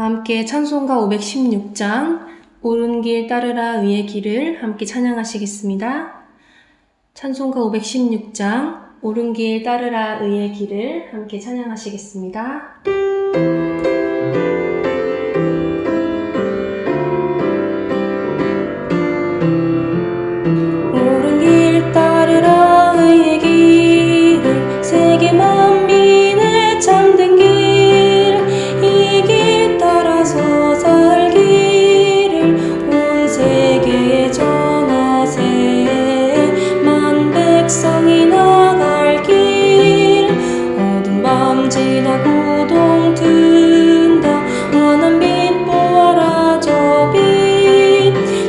다 함께 찬송가 516장 옳은 길 따르라 의의 길을 함께 찬양하시겠습니다. 찬송가 516장 옳은 길 따르라 의의 길을 함께 찬양하시겠습니다. 옳은 길 따르라 의의 길을 세계 만민의 참된 길 이 길 따라서 살기를 온 세계에 전하세 만 백성이 나갈 길 어두운 밤 지나고 동 튼다 환한 빛 보아라 저 빛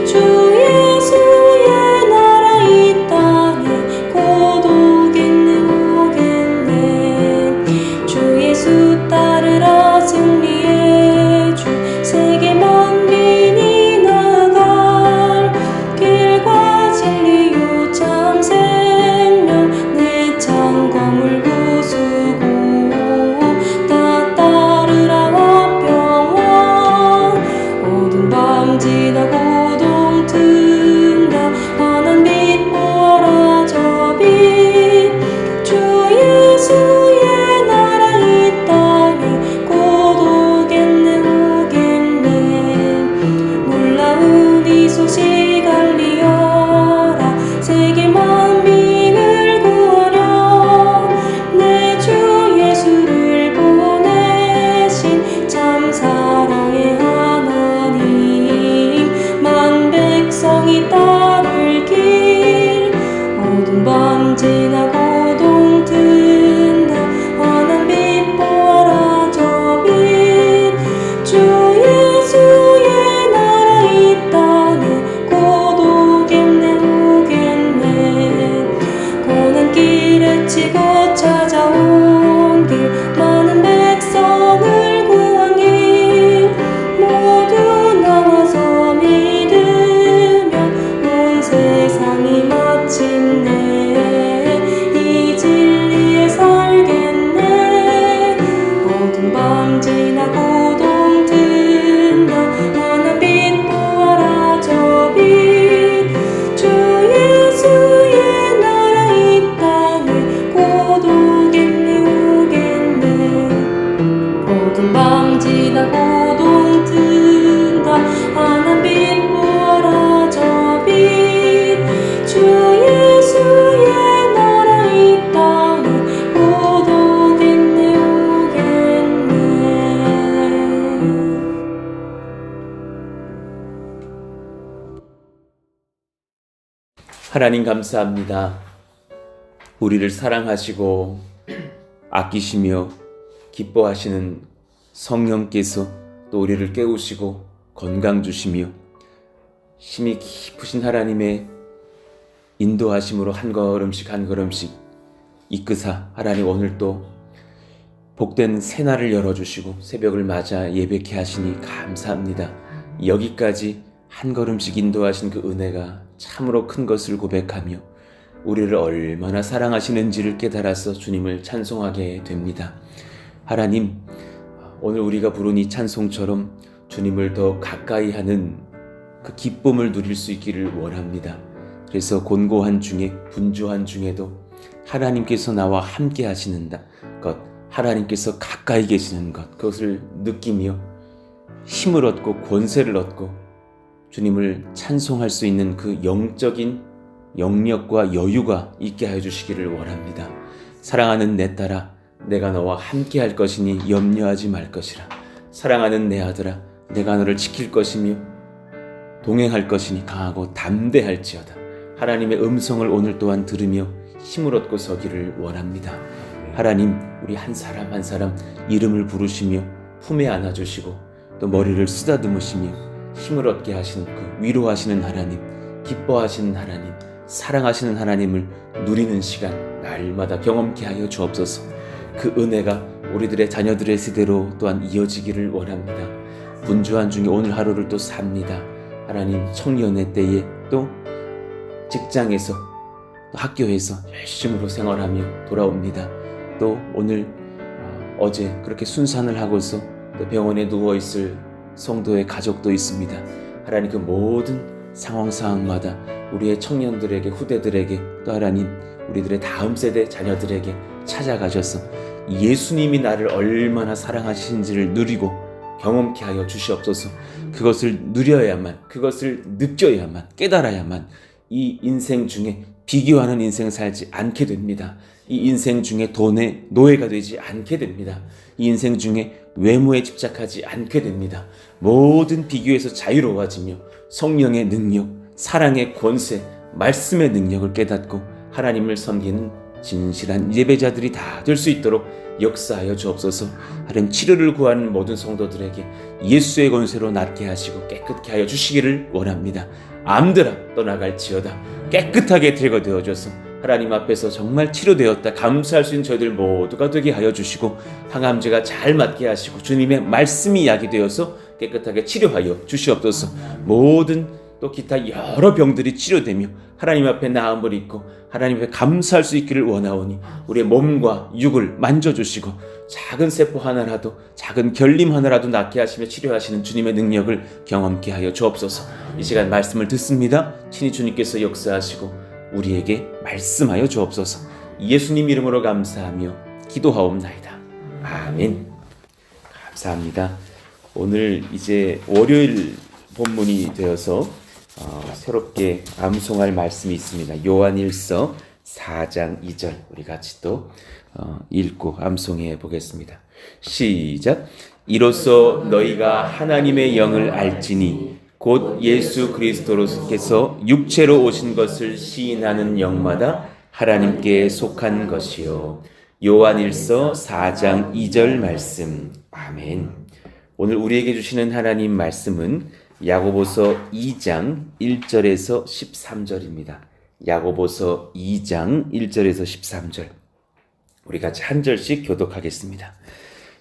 주 예수의 나라 이 땅에 곧 오겠네 오겠네 주 예수 따르라 승리의 주 세계 만민이 나갈 길과 진리요 참 생명 내 창검을 부수고 다 따르라 화평왕 어두운 밤 지나고 동 튼다 환한 빛 보아라 저 빛 주 예수의 나라 이 땅에 곧 오겠네 오겠네 놀라운 이 소식 알리어라 세계 만민을 구하려 내 주 예수를 보내신 참 사랑의 하나님 만 백성이 따를 길 어두운 밤 지나고 동 튼다 환한 빛 보아라 저 빛 주 예수의 나라 이 땅에 곧 오겠네 오겠네 고난 길에 치고 찾아온 길 많은 백성을 구한 길 모두 나와서 믿으면 온 세상이 마침내 이 진리에 살겠네 어두운 밤 지나고 동 튼다 환한 빛 보아라 저 빛 주 예수의 나라 이 땅에 곧 오겠네 오겠네 어두운 밤 지나고 동 튼다 환한 빛 보아라 저 빛 주 예수의 나라 이 땅에 곧 오겠네 오겠네. 하나님 감사합니다. 우리를 사랑하시고 아끼시며 기뻐하시는 성령께서 또 우리를 깨우시고 건강 주시며 힘이 깊으신 하나님의 인도하심으로 한 걸음씩 한 걸음씩 이끄사 하나님 오늘 또 복된 새날을 열어주시고 새벽을 맞아 예배케 하시니 감사합니다. 여기까지 한 걸음씩 인도하신 그 은혜가 참으로 큰 것을 고백하며 우리를 얼마나 사랑하시는지를 깨달아서 주님을 찬송하게 됩니다. 하나님, 오늘 우리가 부른 이 찬송처럼 주님을 더 가까이 하는 그 기쁨을 누릴 수 있기를 원합니다. 그래서 곤고한 중에 분주한 중에도 하나님께서 나와 함께 하시는 것, 하나님께서 가까이 계시는 것, 그것을 느끼며 힘을 얻고 권세를 얻고 주님을 찬송할 수 있는 그 영적인 영력과 여유가 있게 해주시기를 원합니다. 사랑하는 내 딸아, 내가 너와 함께 할 것이니 염려하지 말 것이라. 사랑하는 내 아들아, 내가 너를 지킬 것이며 동행할 것이니 강하고 담대할지어다. 하나님의 음성을 오늘 또한 들으며 힘을 얻고 서기를 원합니다. 하나님, 우리 한 사람 한 사람 이름을 부르시며 품에 안아주시고 또 머리를 쓰다듬으시며 힘을 얻게 하시는 그 위로하시는 하나님, 기뻐하시는 하나님, 사랑하시는 하나님을 누리는 시간 날마다 경험케 하여 주옵소서. 그 은혜가 우리들의 자녀들의 세대로 또한 이어지기를 원합니다. 분주한 중에 오늘 하루를 또 삽니다. 하나님, 청년의 때에 또 직장에서 또 학교에서 열심으로 생활하며 돌아옵니다. 또 오늘 어제 그렇게 순산을 하고서 또 병원에 누워있을 성도의 가족도 있습니다. 하나님 그 모든 상황마다 우리의 청년들에게, 후대들에게, 또 하나님 우리들의 다음 세대 자녀들에게 찾아가셔서 예수님이 나를 얼마나 사랑하시는지를 누리고 경험케 하여 주시옵소서. 그것을 누려야만, 그것을 느껴야만, 깨달아야만 이 인생 중에 비교하는 인생 살지 않게 됩니다. 이 인생 중에 돈의 노예가 되지 않게 됩니다. 이 인생 중에 외모에 집착하지 않게 됩니다. 모든 비교에서 자유로워지며 성령의 능력, 사랑의 권세, 말씀의 능력을 깨닫고 하나님을 섬기는 진실한 예배자들이 다 될 수 있도록 역사하여 주옵소서. 하나님 치료를 구하는 모든 성도들에게 예수의 권세로 낫게 하시고 깨끗게 하여 주시기를 원합니다. 암들아 떠나갈지어다. 깨끗하게 제거되어져서 하나님 앞에서 정말 치료되었다 감사할 수 있는 저희들 모두가 되게 하여 주시고, 항암제가 잘 맞게 하시고 주님의 말씀이 약이 되어서 깨끗하게 치료하여 주시옵소서. 모든 또 기타 여러 병들이 치료되며 하나님 앞에 나음을 입고 하나님 앞에 감사할 수 있기를 원하오니, 우리의 몸과 육을 만져주시고 작은 세포 하나라도, 작은 결림 하나라도 낫게 하시며 치료하시는 주님의 능력을 경험케 하여 주옵소서. 이 시간 말씀을 듣습니다. 친히 주님께서 역사하시고 우리에게 말씀하여 주옵소서. 예수님 이름으로 감사하며 기도하옵나이다. 아멘. 감사합니다. 오늘 이제 월요일 본문이 되어서 새롭게 암송할 말씀이 있습니다. 요한일서 4장 2절 우리 같이 또 읽고 암송해 보겠습니다. 시작. 이로써 너희가 하나님의 영을 알지니 곧 예수 그리스도로께서 육체로 오신 것을 시인하는 영마다 하나님께 속한 것이요. 요한일서 4장 2절 말씀. 아멘. 오늘 우리에게 주시는 하나님 말씀은 야고보서 2장 1절에서 13절입니다. 야고보서 2장 1절에서 13절. 우리 같이 한 절씩 교독하겠습니다.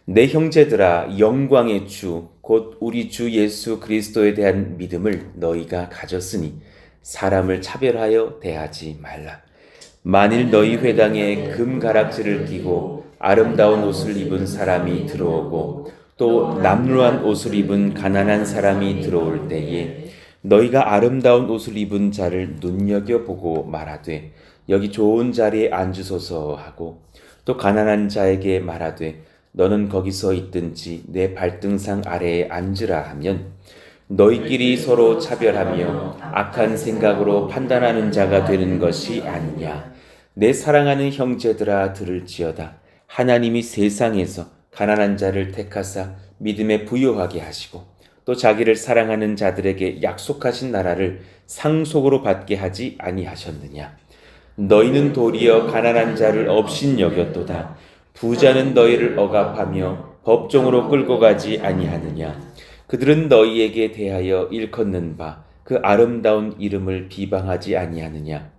내 형제들아, 영광의 주 곧 우리 주 예수 그리스도에 대한 믿음을 너희가 가졌으니 사람을 차별하여 대하지 말라. 만일 너희 회당에 금가락지를 끼고 아름다운 옷을 입은 사람이 들어오고 또 남루한 옷을 입은 가난한 사람이 들어올 때에 너희가 아름다운 옷을 입은 자를 눈여겨보고 말하되 여기 좋은 자리에 앉으소서 하고, 또 가난한 자에게 말하되 너는 거기서 있든지 내 발등상 아래에 앉으라 하면 너희끼리 서로 차별하며 악한 생각으로 판단하는 자가 되는 것이 아니냐. 내 사랑하는 형제들아, 들을지어다. 하나님이 세상에서 가난한 자를 택하사 믿음에 부요하게 하시고 또 자기를 사랑하는 자들에게 약속하신 나라를 상속으로 받게 하지 아니하셨느냐. 너희는 도리어 가난한 자를 업신여겼도다. 부자는 너희를 억압하며 법정으로 끌고 가지 아니하느냐. 그들은 너희에게 대하여 일컫는 바 그 아름다운 이름을 비방하지 아니하느냐.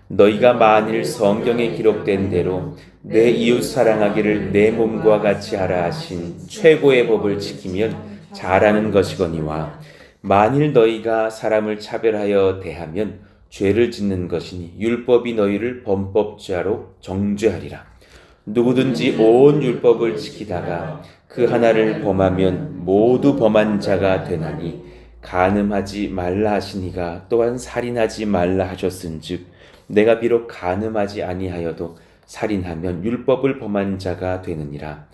너희가 만일 성경에 기록된 대로 내 이웃 사랑하기를 내 몸과 같이 하라 하신 최고의 법을 지키면 잘하는 것이거니와, 만일 너희가 사람을 차별하여 대하면 죄를 짓는 것이니 율법이 너희를 범법자로 정죄하리라. 누구든지 온 율법을 지키다가 그 하나를 범하면 모두 범한 자가 되나니, 간음하지 말라 하시니가 또한 살인하지 말라 하셨은즉 내가 비록 간음하지 아니하여도 살인하면 율법을 범한 자가 되느니라.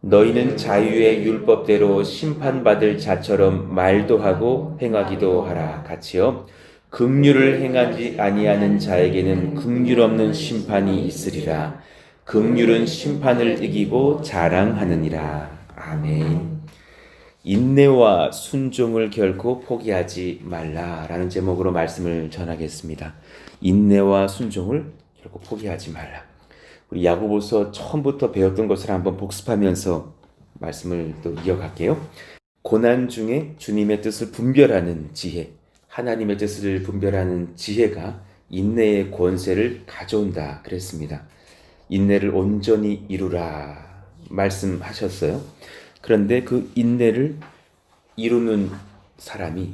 너희는 자유의 율법대로 심판받을 자처럼 말도 하고 행하기도 하라. 같이요. 긍휼을 행하지 아니하는 자에게는 긍휼 없는 심판이 있으리라. 긍휼은 심판을 이기고 자랑하느니라. 아멘. 인내와 순종을 결코 포기하지 말라라는 제목으로 말씀을 전하겠습니다. 인내와 순종을 결코 포기하지 말라. 우리 야고보서 처음부터 배웠던 것을 한번 복습하면서 말씀을 또 이어갈게요. 고난 중에 주님의 뜻을 분별하는 지혜, 하나님의 뜻을 분별하는 지혜가 인내의 권세를 가져온다 그랬습니다. 인내를 온전히 이루라 말씀하셨어요. 그런데 그 인내를 이루는 사람이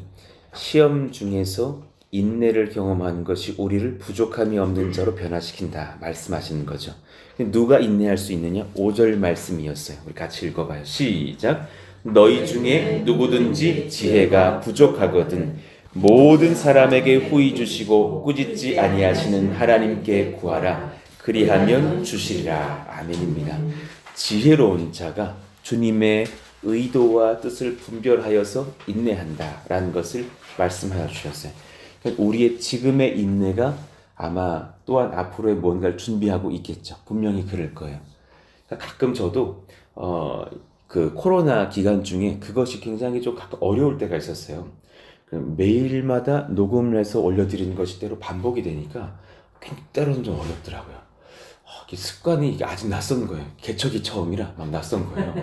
시험 중에서 인내를 경험하는 것이 우리를 부족함이 없는 자로 변화시킨다 말씀하시는 거죠. 누가 인내할 수 있느냐? 5절 말씀이었어요. 우리 같이 읽어봐요. 시작. 너희 중에 누구든지 지혜가 부족하거든 모든 사람에게 후히 주시고 꾸짖지 아니하시는 하나님께 구하라. 그리하면 주시리라. 아멘입니다. 지혜로운 자가 주님의 의도와 뜻을 분별하여서 인내한다라는 것을 말씀하여 주셨어요. 그러니까 우리의 지금의 인내가 아마 또한 앞으로의 뭔가를 준비하고 있겠죠. 분명히 그럴 거예요. 그러니까 가끔 저도 그 코로나 기간 중에 그것이 굉장히 좀 가끔 어려울 때가 있었어요. 매일마다 녹음을 해서 올려드리는 것이 때로 반복이 되니까 때로는 좀 어렵더라고요. 이게 습관이 아직 낯선 거예요. 개척이 처음이라 막 낯선 거예요.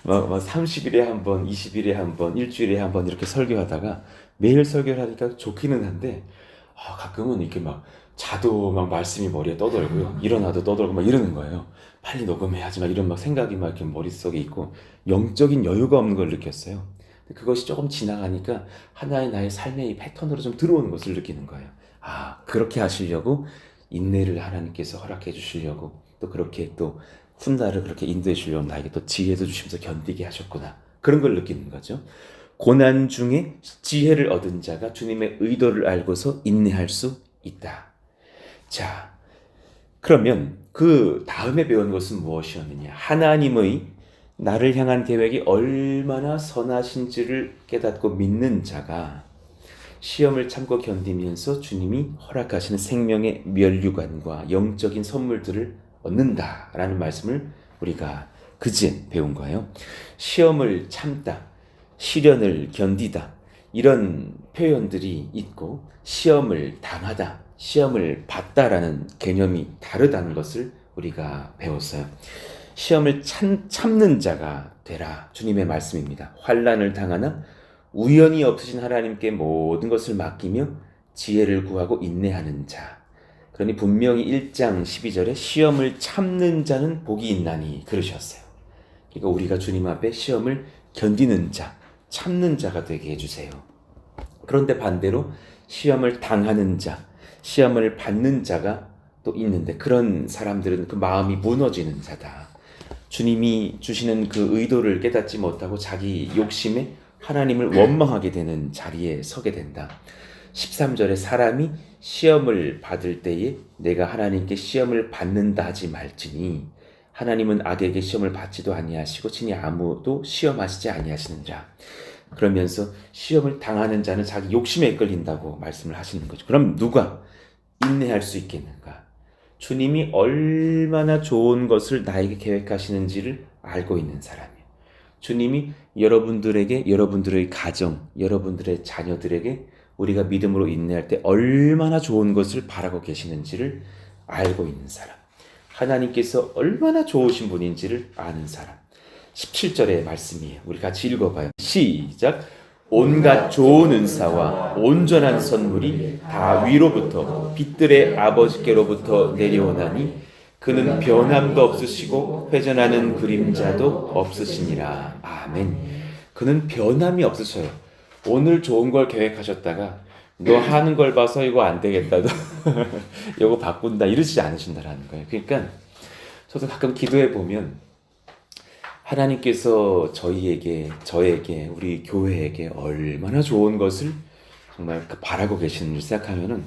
막 30일에 한 번, 20일에 한 번, 일주일에 한 번 이렇게 설교하다가 매일 설교를 하니까 좋기는 한데 가끔은 이렇게 막 자도 막 말씀이 머리에 떠돌고요. 일어나도 떠돌고 막 이러는 거예요. 빨리 녹음해야지 막 이런 막 생각이 막 이렇게 머릿속에 있고 영적인 여유가 없는 걸 느꼈어요. 그것이 조금 지나가니까 하나의 나의 삶의 이 패턴으로 좀 들어오는 것을 느끼는 거예요. 그렇게 하시려고 인내를 하나님께서 허락해 주시려고 또 그렇게 또 훗날을 그렇게 인도해 주려고 나에게 또 지혜도 주시면서 견디게 하셨구나. 그런 걸 느끼는 거죠. 고난 중에 지혜를 얻은 자가 주님의 의도를 알고서 인내할 수 있다. 자, 그러면 그 다음에 배운 것은 무엇이었느냐? 하나님의 나를 향한 계획이 얼마나 선하신지를 깨닫고 믿는 자가 시험을 참고 견디면서 주님이 허락하시는 생명의 면류관과 영적인 선물들을 얻는다라는 말씀을 우리가 그제 배운 거예요. 시험을 참다, 시련을 견디다 이런 표현들이 있고 시험을 당하다, 시험을 받다라는 개념이 다르다는 것을 우리가 배웠어요. 시험을 참는 자가 되라 주님의 말씀입니다. 환난을 당하나 우연히 없으신 하나님께 모든 것을 맡기며 지혜를 구하고 인내하는 자. 그러니 분명히 1장 12절에 시험을 참는 자는 복이 있나니 그러셨어요. 그러니까 우리가 주님 앞에 시험을 견디는 자, 참는 자가 되게 해주세요. 그런데 반대로 시험을 당하는 자, 시험을 받는 자가 또 있는데 그런 사람들은 그 마음이 무너지는 자다. 주님이 주시는 그 의도를 깨닫지 못하고 자기 욕심에 하나님을 원망하게 되는 자리에 서게 된다. 13절에 사람이 시험을 받을 때에 내가 하나님께 시험을 받는다 하지 말지니 하나님은 악에게 시험을 받지도 아니하시고 친히 아무도 시험하시지 아니하시느니라. 그러면서 시험을 당하는 자는 자기 욕심에 이끌린다고 말씀을 하시는 거죠. 그럼 누가 인내할 수 있겠는가? 주님이 얼마나 좋은 것을 나에게 계획하시는지를 알고 있는 사람이에요. 주님이 여러분들에게, 여러분들의 가정, 여러분들의 자녀들에게 우리가 믿음으로 인내할 때 얼마나 좋은 것을 바라고 계시는지를 알고 있는 사람. 하나님께서 얼마나 좋으신 분인지를 아는 사람. 17절의 말씀이에요. 우리 같이 읽어봐요. 시작. 온갖 좋은 은사와 온전한 선물이 다 위로부터 빛들의 아버지께로부터 내려오나니 그는 변함도 없으시고 회전하는 그림자도 없으시니라. 아멘. 그는 변함이 없으셔요. 오늘 좋은 걸 계획하셨다가 너 하는 걸 봐서 이거 안 되겠다. 이거 바꾼다. 이러지 않으신다라는 거예요. 그러니까 저도 가끔 기도해 보면 하나님께서 저희에게, 저에게, 우리 교회에게 얼마나 좋은 것을 정말 바라고 계시는지 생각하면은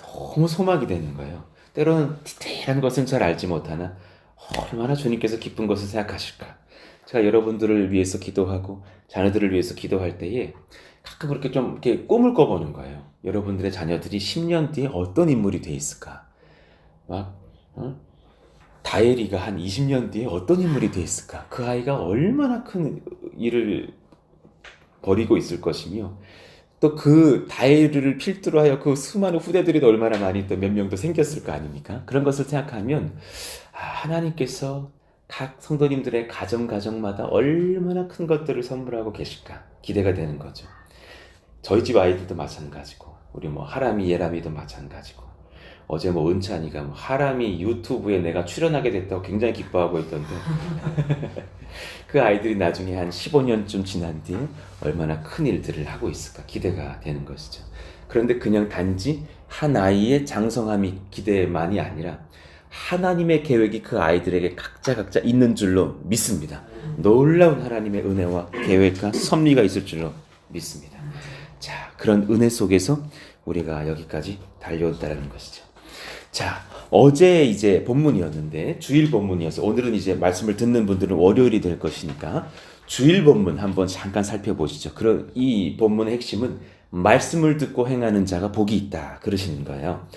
너무 소망이 되는 거예요. 때로는 디테일한 것은 잘 알지 못하나 얼마나 주님께서 기쁜 것을 생각하실까. 제가 여러분들을 위해서 기도하고 자녀들을 위해서 기도할 때에 가끔 그렇게 좀 이렇게 꿈을 꿔보는 거예요. 여러분들의 자녀들이 10년 뒤에 어떤 인물이 돼 있을까? 다혜리가 한 20년 뒤에 어떤 인물이 돼 있을까? 그 아이가 얼마나 큰 일을 벌이고 있을 것이며 또 그 다혜리를 필두로 하여 그 수많은 후대들이 얼마나 많이 또 몇 명도 생겼을 거 아닙니까? 그런 것을 생각하면 하나님께서 각 성도님들의 가정마다 얼마나 큰 것들을 선물하고 계실까 기대가 되는 거죠. 저희 집 아이들도 마찬가지고 우리 하람이 예람이도 마찬가지고 어제 은찬이가 하람이 유튜브에 내가 출연하게 됐다고 굉장히 기뻐하고 있던데 그 아이들이 나중에 한 15년쯤 지난 뒤에 얼마나 큰 일들을 하고 있을까 기대가 되는 것이죠. 그런데 그냥 단지 한 아이의 장성함이 기대만이 아니라 하나님의 계획이 그 아이들에게 각자 있는 줄로 믿습니다. 놀라운 하나님의 은혜와 계획과 섭리가 있을 줄로 믿습니다. 자, 그런 은혜 속에서 우리가 여기까지 달려온다는 것이죠. 자, 어제 이제 본문이었는데 주일 본문이어서 오늘은 이제 말씀을 듣는 분들은 월요일이 될 것이니까 주일 본문 한번 잠깐 살펴보시죠. 그런 이 본문의 핵심은 말씀을 듣고 행하는 자가 복이 있다 그러시는 거예요.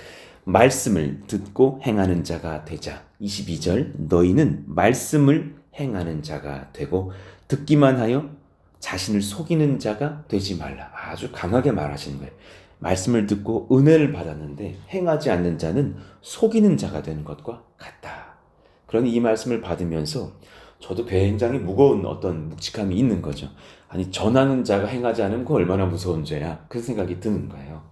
말씀을 듣고 행하는 자가 되자. 22절 너희는 말씀을 행하는 자가 되고 듣기만 하여 자신을 속이는 자가 되지 말라. 아주 강하게 말하시는 거예요. 말씀을 듣고 은혜를 받았는데 행하지 않는 자는 속이는 자가 되는 것과 같다. 그러니 이 말씀을 받으면서 저도 굉장히 무거운 어떤 묵직함이 있는 거죠. 아니 전하는 자가 행하지 않으면 그 얼마나 무서운 죄야. 그 생각이 드는 거예요.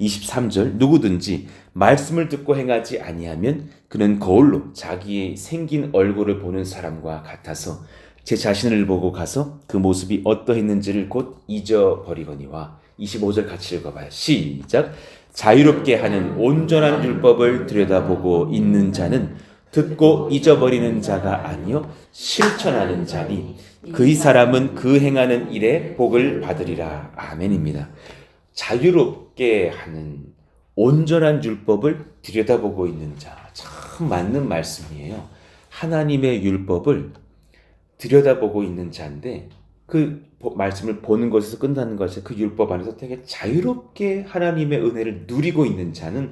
23절 누구든지 말씀을 듣고 행하지 아니하면 그는 거울로 자기의 생긴 얼굴을 보는 사람과 같아서 제 자신을 보고 가서 그 모습이 어떠했는지를 곧 잊어버리거니와. 25절 같이 읽어봐요. 시작. 자유롭게 하는 온전한 율법을 들여다보고 있는 자는 듣고 잊어버리는 자가 아니요 실천하는 자니 그의 사람은 그 행하는 일에 복을 받으리라. 아멘입니다. 자유롭게 하는 온전한 율법을 들여다보고 있는 자. 참 맞는 말씀이에요. 하나님의 율법을 들여다보고 있는 자인데 그 말씀을 보는 것에서 끝나는 것이 그 율법 안에서 되게 자유롭게 하나님의 은혜를 누리고 있는 자는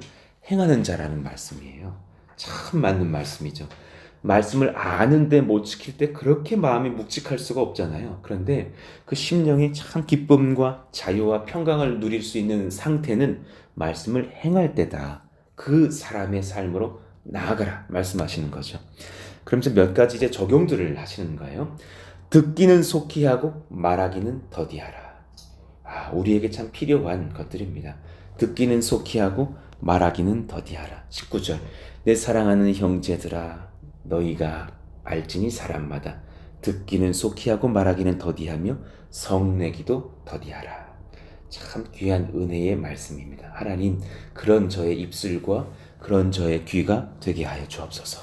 행하는 자라는 말씀이에요. 참 맞는 말씀이죠. 말씀을 아는데 못 지킬 때 그렇게 마음이 묵직할 수가 없잖아요. 그런데 그 심령의 참 기쁨과 자유와 평강을 누릴 수 있는 상태는 말씀을 행할 때다. 그 사람의 삶으로 나아가라 말씀하시는 거죠. 그러면서 몇 가지 이제 적용들을 하시는 거예요. 듣기는 속히 하고 말하기는 더디하라. 우리에게 참 필요한 것들입니다. 듣기는 속히 하고 말하기는 더디하라. 19절 내 사랑하는 형제들아 너희가 알지니 사람마다 듣기는 속히 하고 말하기는 더디하며 성내기도 더디하라. 참 귀한 은혜의 말씀입니다. 하나님 그런 저의 입술과 그런 저의 귀가 되게 하여 주옵소서.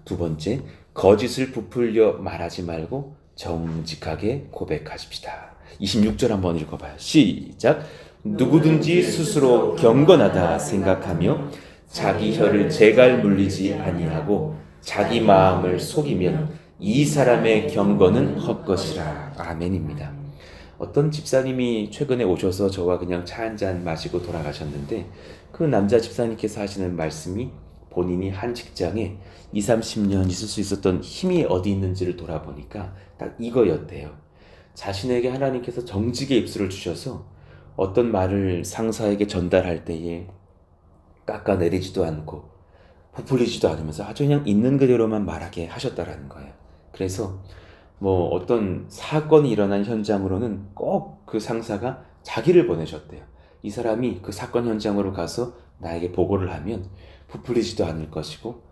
두 번째 거짓을 부풀려 말하지 말고 정직하게 고백하십시다. 26절 한번 읽어봐요. 시작. 누구든지 스스로 경건하다 생각하며 자기 혀를 제갈 물리지 아니하고 자기 마음을 속이면 이 사람의 경건은 헛것이라. 아멘입니다. 어떤 집사님이 최근에 오셔서 저와 그냥 차 한잔 마시고 돌아가셨는데 그 남자 집사님께서 하시는 말씀이 본인이 한 직장에 20-30년 있을 수 있었던 힘이 어디 있는지를 돌아보니까 딱 이거였대요. 자신에게 하나님께서 정직의 입술을 주셔서 어떤 말을 상사에게 전달할 때에 깎아내리지도 않고 부풀리지도 않으면서 아주 그냥 있는 그대로만 말하게 하셨다라는 거예요. 그래서 어떤 사건이 일어난 현장으로는 꼭 그 상사가 자기를 보내셨대요. 이 사람이 그 사건 현장으로 가서 나에게 보고를 하면 부풀리지도 않을 것이고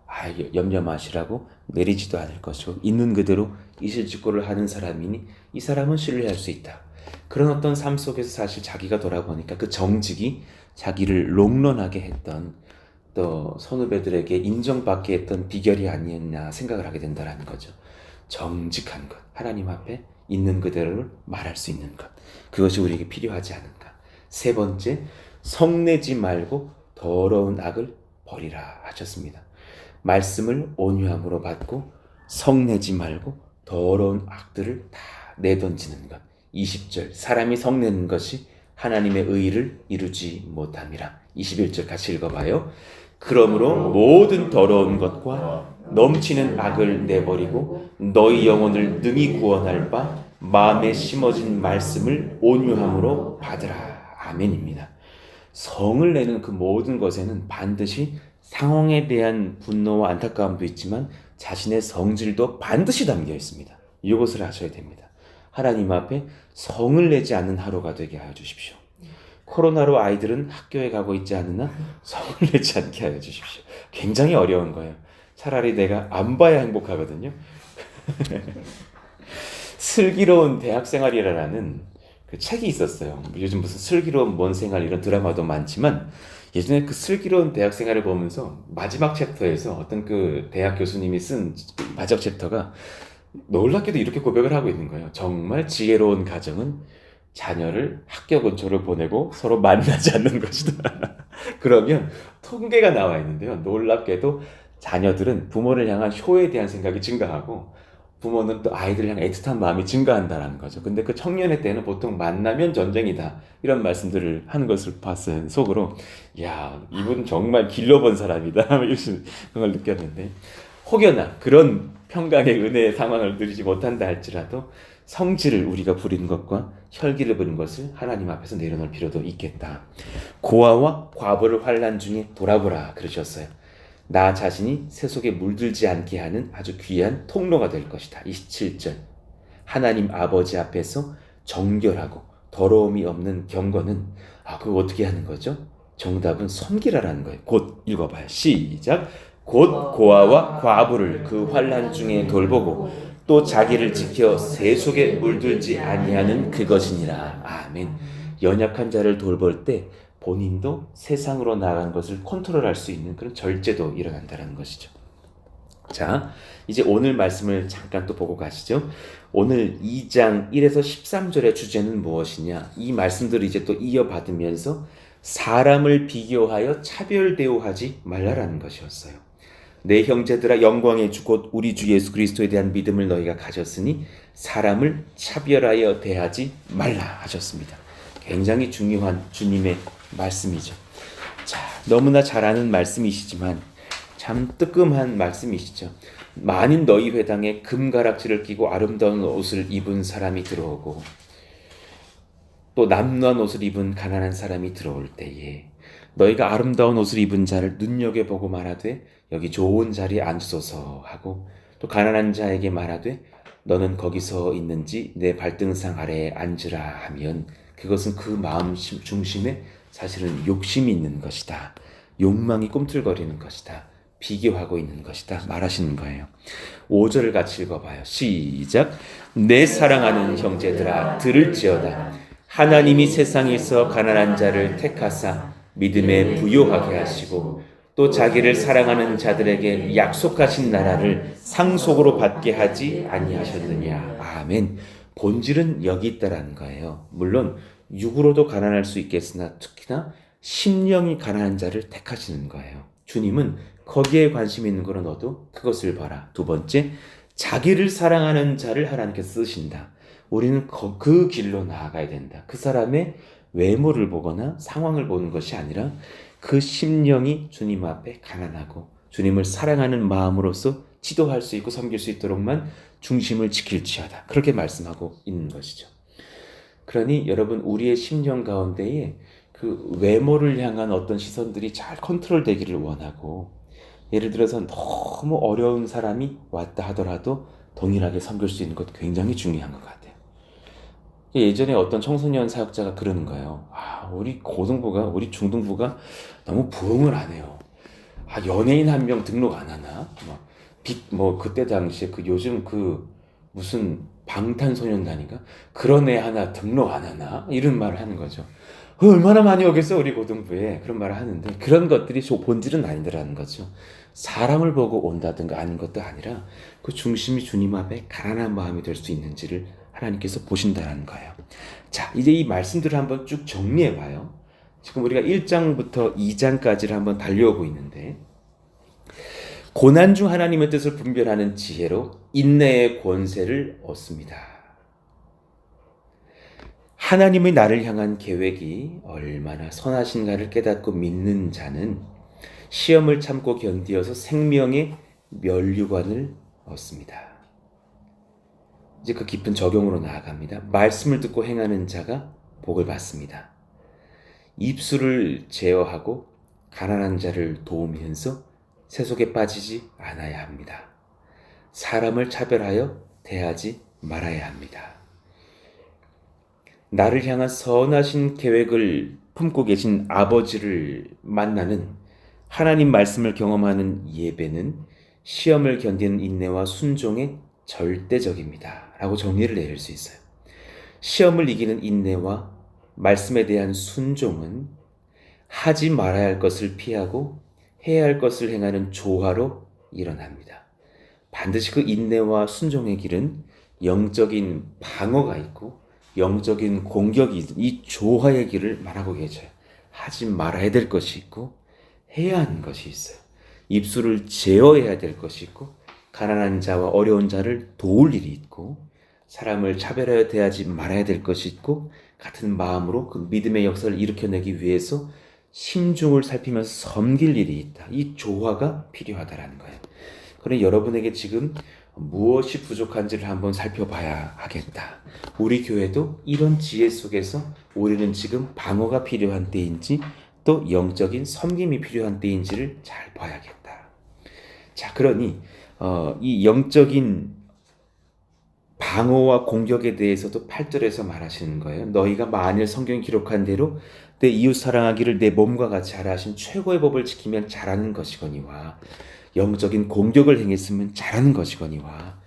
염려 마시라고 내리지도 않을 것이고 있는 그대로 이실직고를 하는 사람이니 이 사람은 신뢰할 수 있다. 그런 어떤 삶 속에서 사실 자기가 돌아보니까 그 정직이 자기를 롱런하게 했던 또 선후배들에게 인정받게 했던 비결이 아니었나 생각을 하게 된다는 거죠. 정직한 것, 하나님 앞에 있는 그대로를 말할 수 있는 것, 그것이 우리에게 필요하지 않은가. 세 번째, 성내지 말고 더러운 악을 버리라 하셨습니다. 말씀을 온유함으로 받고 성내지 말고 더러운 악들을 다 내던지는 것. 20절 사람이 성내는 것이 하나님의 의를 이루지 못함이라. 21절 같이 읽어봐요. 그러므로 모든 더러운 것과 넘치는 악을 내버리고 너희 영혼을 능히 구원할 바 마음에 심어진 말씀을 온유함으로 받으라. 아멘입니다. 성을 내는 그 모든 것에는 반드시 상황에 대한 분노와 안타까움도 있지만 자신의 성질도 반드시 담겨 있습니다. 이것을 아셔야 됩니다. 하나님 앞에 성을 내지 않는 하루가 되게 하여 주십시오. 코로나로 아이들은 학교에 가고 있지 않으나 성을 내지 않게 하여 주십시오. 굉장히 어려운 거예요. 차라리 내가 안 봐야 행복하거든요. 슬기로운 대학생활이라는 그 책이 있었어요. 요즘 무슨 슬기로운 먼 생활 이런 드라마도 많지만 예전에 그 슬기로운 대학생활을 보면서 마지막 챕터에서 어떤 그 대학 교수님이 쓴 마지막 챕터가 놀랍게도 이렇게 고백을 하고 있는 거예요. 정말 지혜로운 가정은 자녀를 학교 근처로 보내고 서로 만나지 않는 것이다. 그러면 통계가 나와 있는데요. 놀랍게도 자녀들은 부모를 향한 효에 대한 생각이 증가하고 부모는 또 아이들을 향한 애틋한 마음이 증가한다는 거죠. 근데 그 청년의 때는 보통 만나면 전쟁이다. 이런 말씀들을 하는 것을 봤어요. 속으로. 야, 이분 정말 길러본 사람이다. 이런 걸 느꼈는데. 혹여나 그런 평강의 은혜의 상황을 누리지 못한다 할지라도 성질을 우리가 부리는 것과 혈기를 부리는 것을 하나님 앞에서 내려놓을 필요도 있겠다. 고아와 과부를 환난 중에 돌아보라 그러셨어요. 나 자신이 세속에 물들지 않게 하는 아주 귀한 통로가 될 것이다. 27절. 하나님 아버지 앞에서 정결하고 더러움이 없는 경건은 그거 어떻게 하는 거죠? 정답은 섬기라라는 거예요. 곧 읽어봐요. 시작. 곧 고아와 과부를 그 환난 중에 돌보고 또 자기를 지켜 세속에 물들지 아니하는 그것이니라. 아멘. 연약한 자를 돌볼 때 본인도 세상으로 나아가는 것을 컨트롤할 수 있는 그런 절제도 일어난다는 것이죠. 자, 이제 오늘 말씀을 잠깐 또 보고 가시죠. 오늘 2장 1에서 13절의 주제는 무엇이냐? 이 말씀들을 이제 또 이어받으면서 사람을 비교하여 차별 대우하지 말라라는 것이었어요. 내 형제들아 영광의 주 곧 우리 주 예수 그리스도에 대한 믿음을 너희가 가졌으니 사람을 차별하여 대하지 말라 하셨습니다. 굉장히 중요한 주님의 말씀이죠. 자, 너무나 잘 아는 말씀이시지만 참 뜨끔한 말씀이시죠. 만일 너희 회당에 금가락지를 끼고 아름다운 옷을 입은 사람이 들어오고 또 남루한 옷을 입은 가난한 사람이 들어올 때에 너희가 아름다운 옷을 입은 자를 눈여겨보고 말하되 여기 좋은 자리에 앉으소서 하고 또 가난한 자에게 말하되 너는 거기서 있는지 내 발등상 아래에 앉으라 하면 그것은 그 마음 중심에 사실은 욕심이 있는 것이다. 욕망이 꿈틀거리는 것이다. 비교하고 있는 것이다. 말하시는 거예요. 5절을 같이 읽어봐요. 시작. 내 사랑하는 형제들아 들을지어다. 하나님이 세상에서 가난한 자를 택하사 믿음에 부요하게 하시고 또 자기를 사랑하는 자들에게 약속하신 나라를 상속으로 받게 하지 아니하셨느냐. 아멘. 본질은 여기 있다라는 거예요. 물론 육으로도 가난할 수 있겠으나 특히나 심령이 가난한 자를 택하시는 거예요. 주님은 거기에 관심 있는 거로 너도 그것을 봐라. 두 번째, 자기를 사랑하는 자를 하나님께서 쓰신다. 우리는 그 길로 나아가야 된다. 그 사람의 외모를 보거나 상황을 보는 것이 아니라 그 심령이 주님 앞에 가난하고 주님을 사랑하는 마음으로서 지도할 수 있고 섬길 수 있도록만 중심을 지킬지어다. 그렇게 말씀하고 있는 것이죠. 그러니 여러분 우리의 심령 가운데에 그 외모를 향한 어떤 시선들이 잘 컨트롤되기를 원하고 예를 들어서 너무 어려운 사람이 왔다 하더라도 동일하게 섬길 수 있는 것 굉장히 중요한 것 같아요. 예전에 어떤 청소년 사역자가 그러는 거예요. 우리 고등부가, 우리 중등부가 너무 부흥을 안 해요. 연예인 한 명 등록 안 하나? 그때 당시에 요즘 무슨 방탄소년단인가? 그런 애 하나 등록 안 하나? 이런 말을 하는 거죠. 얼마나 많이 오겠어, 우리 고등부에. 그런 말을 하는데, 그런 것들이 본질은 아니더라는 거죠. 사람을 보고 온다든가 아닌 것도 아니라, 그 중심이 주님 앞에 가난한 마음이 될 수 있는지를 하나님께서 보신다는 거예요. 자, 이제 이 말씀들을 한번 쭉 정리해 봐요. 지금 우리가 1장부터 2장까지를 한번 달려오고 있는데, 고난 중 하나님의 뜻을 분별하는 지혜로 인내의 권세를 얻습니다. 하나님의 나를 향한 계획이 얼마나 선하신가를 깨닫고 믿는 자는 시험을 참고 견디어서 생명의 면류관을 얻습니다. 이제 그 깊은 적용으로 나아갑니다. 말씀을 듣고 행하는 자가 복을 받습니다. 입술을 제어하고 가난한 자를 도우면서 세속에 빠지지 않아야 합니다. 사람을 차별하여 대하지 말아야 합니다. 나를 향한 선하신 계획을 품고 계신 아버지를 만나는 하나님 말씀을 경험하는 예배는 시험을 견디는 인내와 순종의 절대적입니다. 라고 정리를 내릴 수 있어요. 시험을 이기는 인내와 말씀에 대한 순종은 하지 말아야 할 것을 피하고 해야 할 것을 행하는 조화로 일어납니다. 반드시 그 인내와 순종의 길은 영적인 방어가 있고 영적인 공격이 있는 이 조화의 길을 말하고 계셔요. 하지 말아야 될 것이 있고 해야 하는 것이 있어요. 입술을 제어해야 될 것이 있고 가난한 자와 어려운 자를 도울 일이 있고 사람을 차별하여 대하지 말아야 될 것이 있고 같은 마음으로 그 믿음의 역사를 일으켜내기 위해서 심중을 살피면서 섬길 일이 있다. 이 조화가 필요하다라는 거예요. 그러니 여러분에게 지금 무엇이 부족한지를 한번 살펴봐야 하겠다. 우리 교회도 이런 지혜 속에서 우리는 지금 방어가 필요한 때인지 또 영적인 섬김이 필요한 때인지를 잘 봐야겠다. 자, 그러니 이 영적인 방어와 공격에 대해서도 8절에서 말하시는 거예요. 너희가 만일 성경에 기록한 대로 내 이웃 사랑하기를 내 몸과 같이 하라 하신 최고의 법을 지키면 잘하는 것이거니와 영적인 공격을 행했으면 잘하는 것이거니와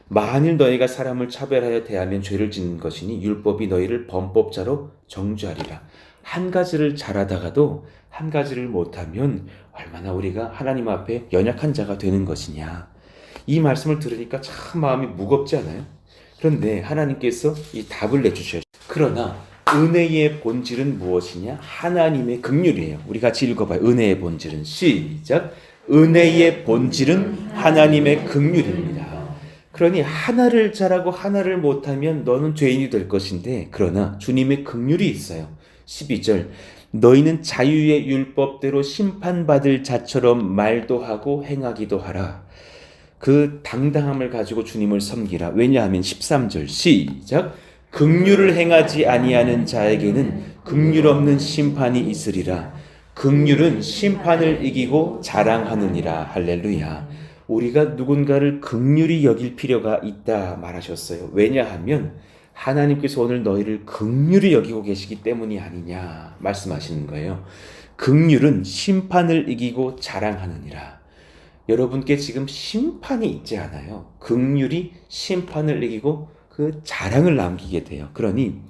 만일 너희가 사람을 차별하여 대하면 죄를 짓는 것이니 율법이 너희를 범법자로 정죄하리라. 한 가지를 잘하다가도 한 가지를 못하면 얼마나 우리가 하나님 앞에 연약한 자가 되는 것이냐. 이 말씀을 들으니까 참 마음이 무겁지 않아요? 그런데 하나님께서 이 답을 내주셔요. 그러나 은혜의 본질은 무엇이냐? 하나님의 긍휼이에요. 우리 같이 읽어봐요. 은혜의 본질은 시작. 은혜의 본질은 하나님의 긍휼입니다. 그러니 하나를 잘하고 하나를 못하면 너는 죄인이 될 것인데 그러나 주님의 긍휼이 있어요. 12절 너희는 자유의 율법대로 심판받을 자처럼 말도 하고 행하기도 하라. 그 당당함을 가지고 주님을 섬기라. 왜냐하면 13절 시작 긍휼을 행하지 아니하는 자에게는 긍휼 없는 심판이 있으리라. 긍휼은 심판을 이기고 자랑하느니라. 할렐루야. 우리가 누군가를 긍휼히 여길 필요가 있다 말하셨어요. 왜냐하면 하나님께서 오늘 너희를 긍휼히 여기고 계시기 때문이 아니냐 말씀하시는 거예요. 긍휼은 심판을 이기고 자랑하느니라. 여러분께 지금 심판이 있지 않아요. 긍휼이 심판을 이기고 그 자랑을 남기게 돼요. 그러니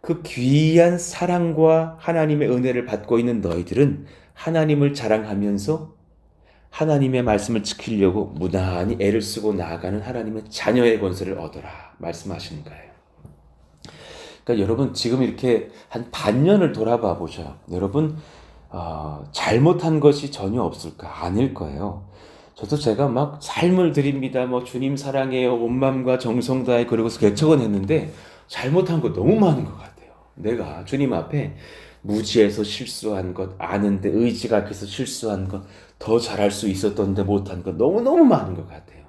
그 귀한 사랑과 하나님의 은혜를 받고 있는 너희들은 하나님을 자랑하면서 하나님의 말씀을 지키려고 무난히 애를 쓰고 나아가는 하나님의 자녀의 권세를 얻어라 말씀하시는 거예요. 그러니까 여러분 지금 이렇게 한 반년을 돌아봐 보셔요. 여러분 잘못한 것이 전혀 없을까? 아닐 거예요. 저도 제가 막 삶을 드립니다. 뭐 주님 사랑해요. 온 마음과 정성 다해 그러고서 개척은 했는데 잘못한 거 너무 많은 것 같아요. 내가 주님 앞에 무지해서 실수한 것, 아는데 의지가 약해서 실수한 것, 더 잘할 수 있었던데 못한 것 너무너무 많은 것 같아요.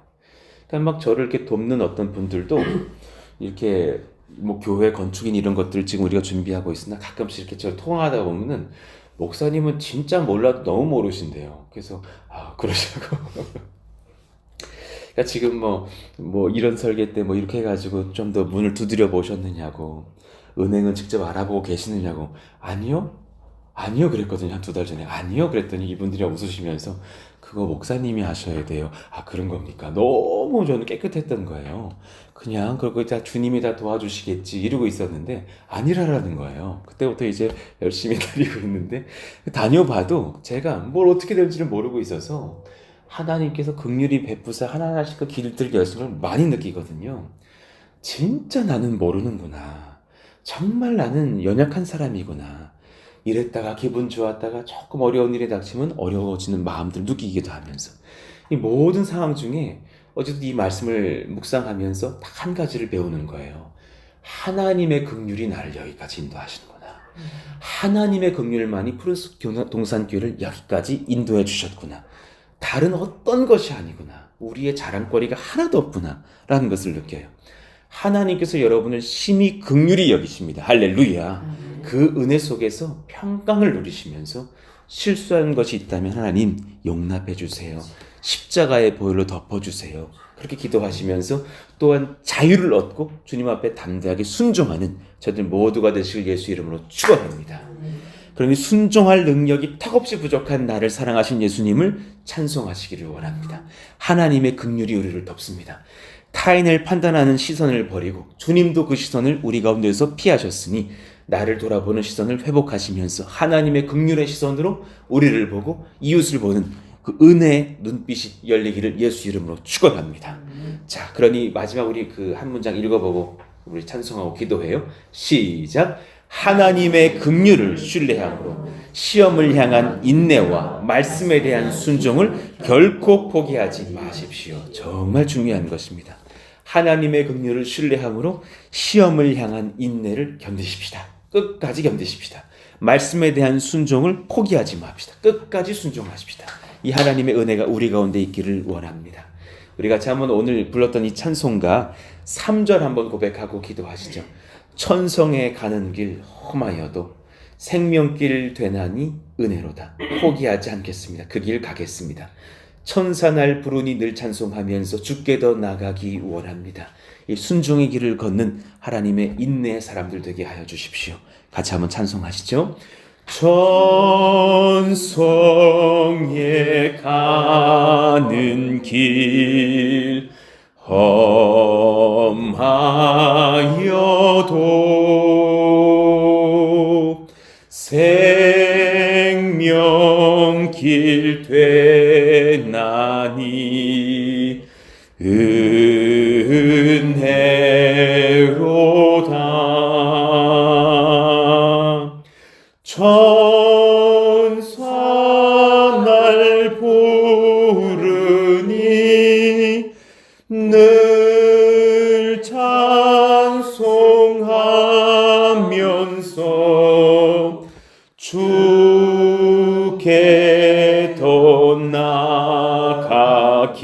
그러니까 막 저를 이렇게 돕는 어떤 분들도 이렇게 뭐 교회 건축인 이런 것들 지금 우리가 준비하고 있으나 가끔씩 이렇게 저를 통화하다 보면은 목사님은 진짜 몰라도 너무 모르신대요. 그래서 그러시고 그러니까 지금 뭐 이런 설계 때 뭐 이렇게 해가지고 좀 더 문을 두드려 보셨느냐고 은행은 직접 알아보고 계시느냐고 아니요 그랬거든요. 한 2달 전에 아니요 그랬더니 이분들이 웃으시면서 그거 목사님이 하셔야 돼요. 그런 겁니까? 너무 저는 깨끗했던 거예요. 그냥 그거 다 주님이 다 도와주시겠지 이러고 있었는데 아니라라는 거예요. 그때부터 이제 열심히 다니고 있는데 다녀봐도 제가 뭘 어떻게 될지를 모르고 있어서 하나님께서 긍휼히 베푸사 하나하나씩 그 길들 열심을 많이 느끼거든요. 진짜 나는 모르는구나. 정말 나는 연약한 사람이구나. 이랬다가 기분 좋았다가 조금 어려운 일이 닥치면 어려워지는 마음들 느끼기도 하면서 이 모든 상황 중에 어제도 이 말씀을 묵상하면서 딱 한 가지를 배우는 거예요. 하나님의 긍휼이 나를 여기까지 인도하시는구나. 하나님의 긍휼만이 푸른숲 동산교회를 여기까지 인도해 주셨구나. 다른 어떤 것이 아니구나. 우리의 자랑거리가 하나도 없구나 라는 것을 느껴요. 하나님께서 여러분을 심히 긍휼히 여기십니다. 할렐루야. 그 은혜 속에서 평강을 누리시면서 실수한 것이 있다면 하나님 용납해 주세요. 십자가의 보혈로 덮어주세요. 그렇게 기도하시면서 또한 자유를 얻고 주님 앞에 담대하게 순종하는 저들 모두가 되시길 예수 이름으로 축원합니다. 그러니 순종할 능력이 턱없이 부족한 나를 사랑하신 예수님을 찬송하시기를 원합니다. 하나님의 긍휼이 우리를 덮습니다. 타인을 판단하는 시선을 버리고 주님도 그 시선을 우리 가운데서 피하셨으니 나를 돌아보는 시선을 회복하시면서 하나님의 긍휼의 시선으로 우리를 보고 이웃을 보는 그 은혜의 눈빛이 열리기를 예수 이름으로 축원합니다. 자, 그러니 마지막 우리 그 한 문장 읽어보고 우리 찬송하고 기도해요. 시작. 하나님의 긍휼을 신뢰함으로 시험을 향한 인내와 말씀에 대한 순종을 결코 포기하지 마십시오. 정말 중요한 것입니다. 하나님의 긍휼을 신뢰함으로 시험을 향한 인내를 견디십시다. 끝까지 견디십시다. 말씀에 대한 순종을 포기하지 맙시다. 끝까지 순종하십시다. 이 하나님의 은혜가 우리 가운데 있기를 원합니다. 우리 같이 한번 오늘 불렀던 이 찬송가 3절 한번 고백하고 기도하시죠. 천성에 가는 길 험하여도 생명길 되나니 은혜로다. 포기하지 않겠습니다. 그 길 가겠습니다. 천사날 부르니 늘 찬송하면서 주께 더 나가기 원합니다. 이 순종의 길을 걷는 하나님의 인내의 사람들 되게 하여 주십시오. 같이 한번 찬송하시죠. 천성에 가는 길 험하여도 생명길 되나니 은혜로다. 천사 날 부르니 늘 찬송하면서 주께 더 나아가기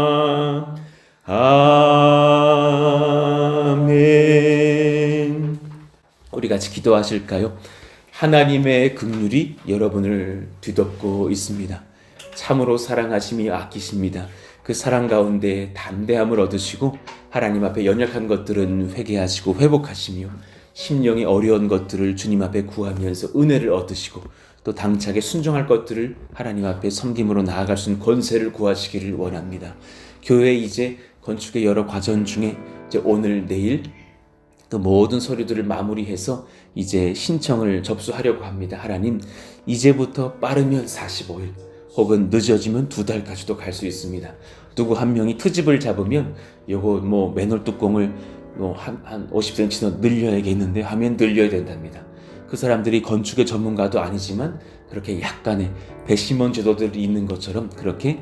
원합니다. 아멘. 우리 같이 기도하실까요? 하나님의 긍휼이 여러분을 뒤덮고 있습니다. 참으로 사랑하심이 아끼십니다. 그 사랑 가운데 담대함을 얻으시고 하나님 앞에 연약한 것들은 회개하시고 회복하시며 심령이 어려운 것들을 주님 앞에 구하면서 은혜를 얻으시고 또 당차게 순종할 것들을 하나님 앞에 섬김으로 나아갈 수 있는 권세를 구하시기를 원합니다. 교회 이제 건축의 여러 과정 중에 이제 오늘 내일 또 모든 서류들을 마무리해서 이제 신청을 접수하려고 합니다. 하나님, 이제부터 빠르면 45일 혹은 늦어지면 2달까지도 갈 수 있습니다. 누구 한 명이 트집을 잡으면 요거 맨홀 뚜껑을 한 50cm 더 늘려야겠는데 하면 늘려야 된답니다. 그 사람들이 건축의 전문가도 아니지만 그렇게 약간의 배심원 제도들이 있는 것처럼 그렇게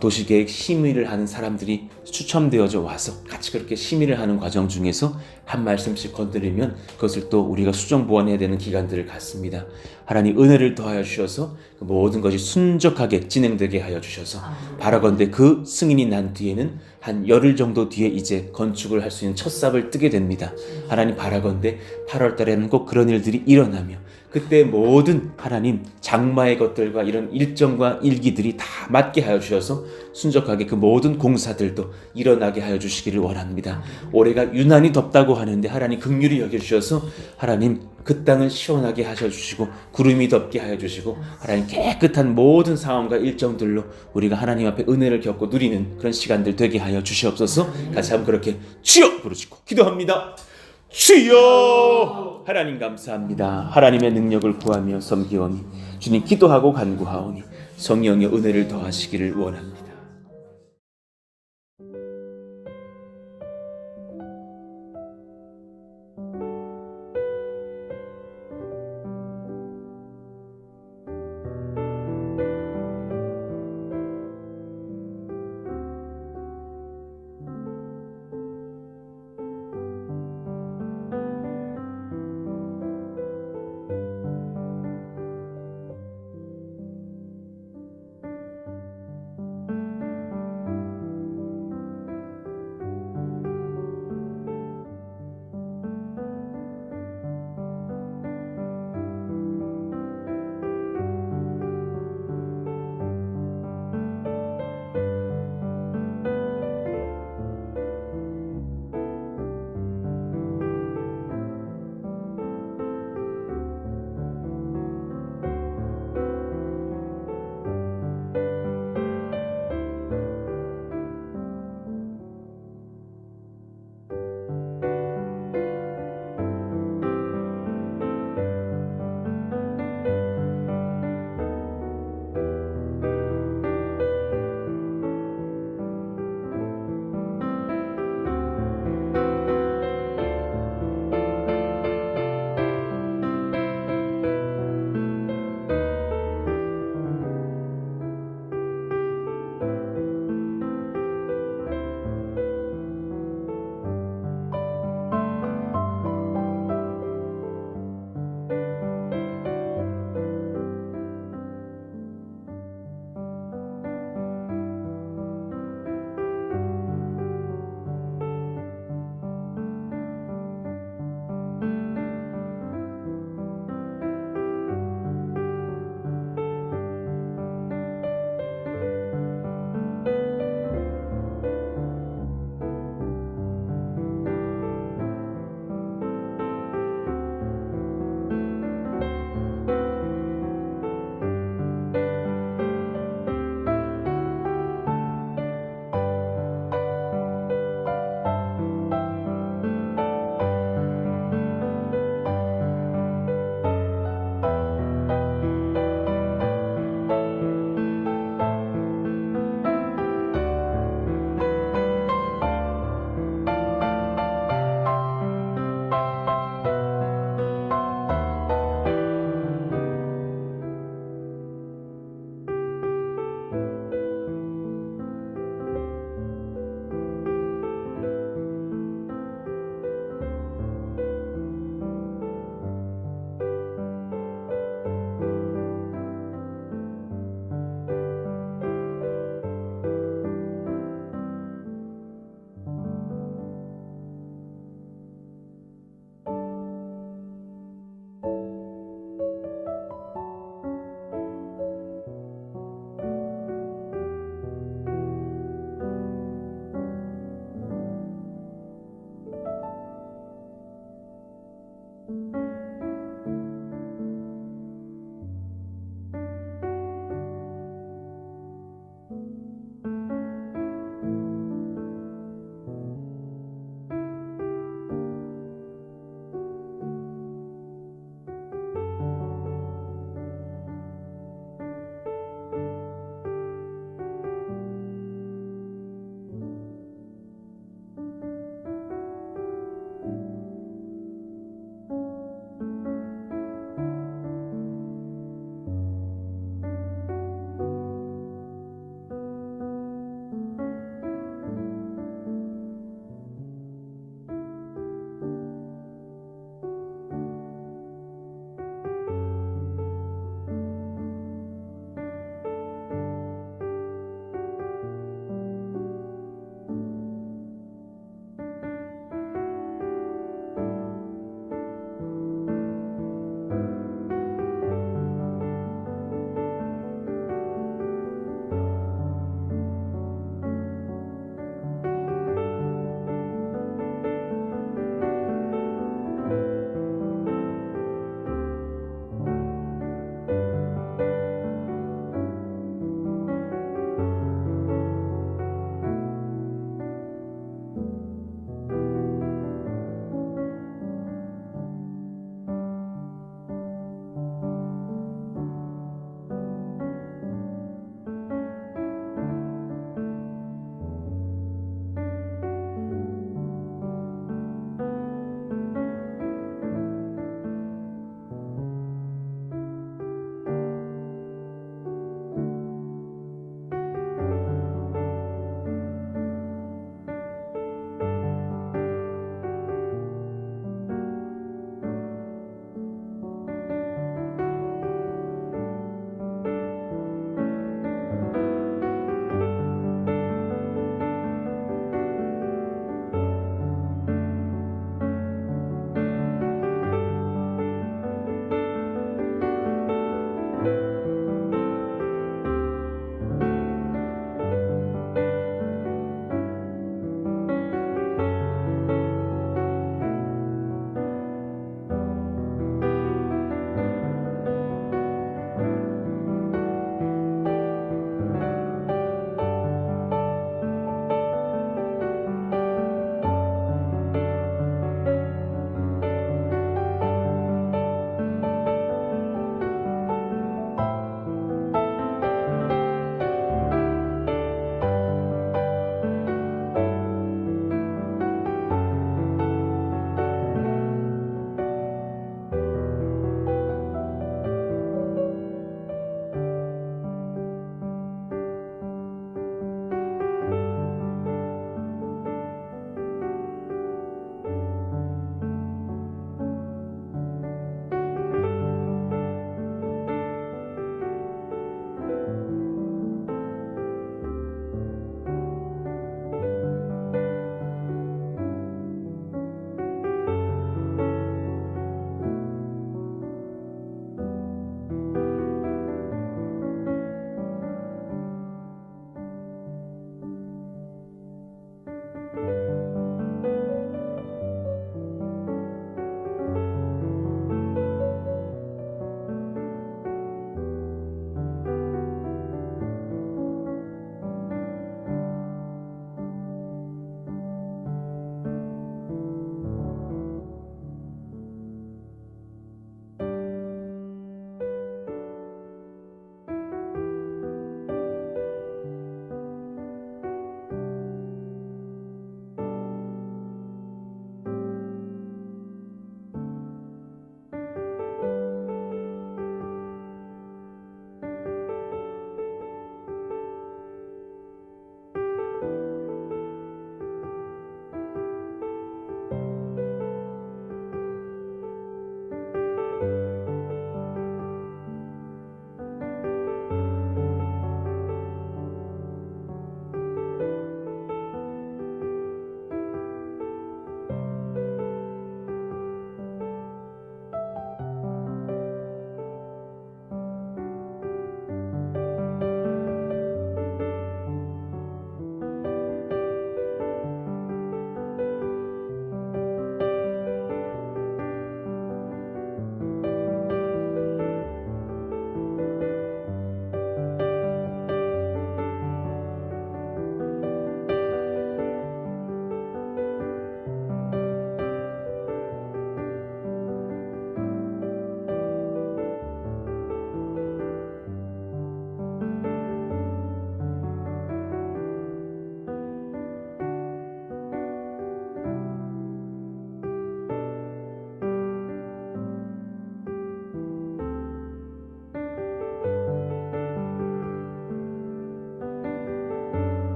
도시계획 심의를 하는 사람들이 추첨되어져 와서 같이 그렇게 심의를 하는 과정 중에서 한 말씀씩 건드리면 그것을 또 우리가 수정 보완해야 되는 기간들을 갖습니다. 하나님 은혜를 더하여 주셔서 그 모든 것이 순적하게 진행되게 하여 주셔서 바라건대 그 승인이 난 뒤에는 한 열흘 정도 뒤에 이제 건축을 할 수 있는 첫 삽을 뜨게 됩니다. 하나님 바라건대 8월 달에는 꼭 그런 일들이 일어나며 그때 모든 하나님 장마의 것들과 이런 일정과 일기들이 다 맞게 하여 주셔서 순적하게 그 모든 공사들도 일어나게 하여 주시기를 원합니다. 올해가 유난히 덥다고 하는데 하나님 긍휼히 여겨주셔서 하나님 그 땅을 시원하게 하셔주시고 구름이 덮게 하여 주시고 하나님 깨끗한 모든 상황과 일정들로 우리가 하나님 앞에 은혜를 겪고 누리는 그런 시간들 되게 하여 주시옵소서. 같이 한번 그렇게 주여 부르시고 기도합니다. 주여! 하나님 감사합니다. 하나님의 능력을 구하며 섬기오니 주님 기도하고 간구하오니 성령의 은혜를 더하시기를 원합니다.